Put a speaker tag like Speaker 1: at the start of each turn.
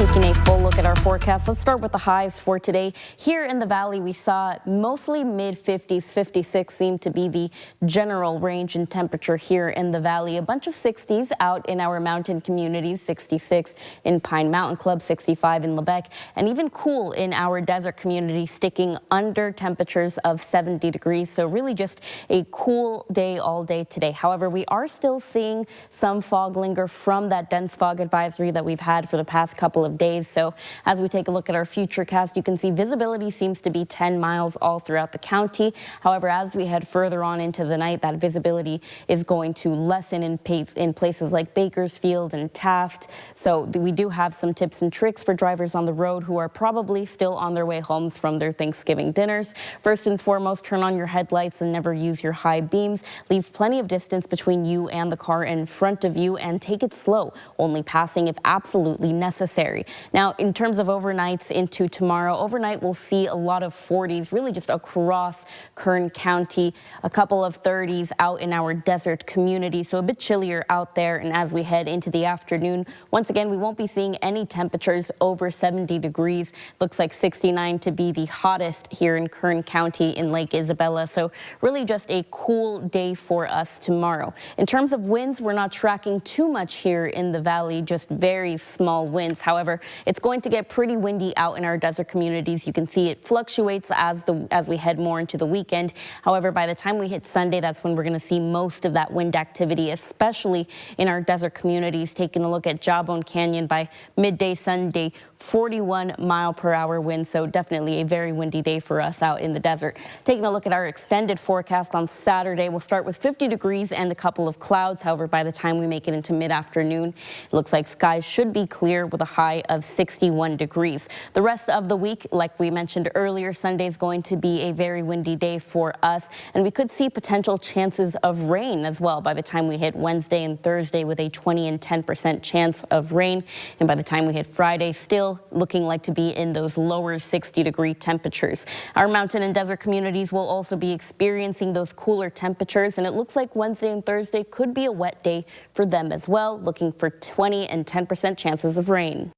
Speaker 1: Taking a full look at our forecast, let's start with the highs for today. Here in the valley, we saw mostly mid-50s, 56 seemed to be the general range in temperature here in the valley. A bunch of 60s out in our mountain communities, 66 in Pine Mountain Club, 65 in Lebec, and even cool in our desert community, sticking under temperatures of 70 degrees. So really just a cool day all day today. However, we are still seeing some fog linger from that dense fog advisory that we've had for the past couple of days. So as we take a look at our futurecast, you can see visibility seems to be 10 miles all throughout the county. However, as we head further on into the night, that visibility is going to lessen in places like Bakersfield and Taft. So we do have some tips and tricks for drivers on the road who are probably still on their way home from their Thanksgiving dinners. First and foremost, turn on your headlights and never use your high beams. Leave plenty of distance between you and the car in front of you, and take it slow, only passing if absolutely necessary. Now, in terms of overnights into tomorrow, overnight we'll see a lot of 40s really just across Kern County, a couple of 30s out in our desert community, so a bit chillier out there. And as we head into the afternoon, once again, we won't be seeing any temperatures over 70 degrees. Looks like 69 to be the hottest here in Kern County in Lake Isabella. So really just a cool day for us tomorrow. In terms of winds, we're not tracking too much here in the valley, just very small winds. However, it's going to get pretty windy out in our desert communities. You can see it fluctuates as we head more into the weekend. However, by the time we hit Sunday, that's when we're going to see most of that wind activity, especially in our desert communities. Taking a look at Jawbone Canyon, by midday Sunday, 41-mile-per-hour winds. So definitely a very windy day for us out in the desert. Taking a look at our extended forecast on Saturday, we'll start with 50 degrees and a couple of clouds. However, by the time we make it into mid-afternoon, it looks like skies should be clear with a high of 61 degrees. The rest of the week, like we mentioned earlier, Sunday is going to be a very windy day for us, and we could see potential chances of rain as well by the time we hit Wednesday and Thursday, with a 20 and 10% chance of rain. And by the time we hit Friday, still looking like to be in those lower 60-degree temperatures. Our mountain and desert communities will also be experiencing those cooler temperatures, and it looks like Wednesday and Thursday could be a wet day for them as well, looking for 20 and 10% chances of rain.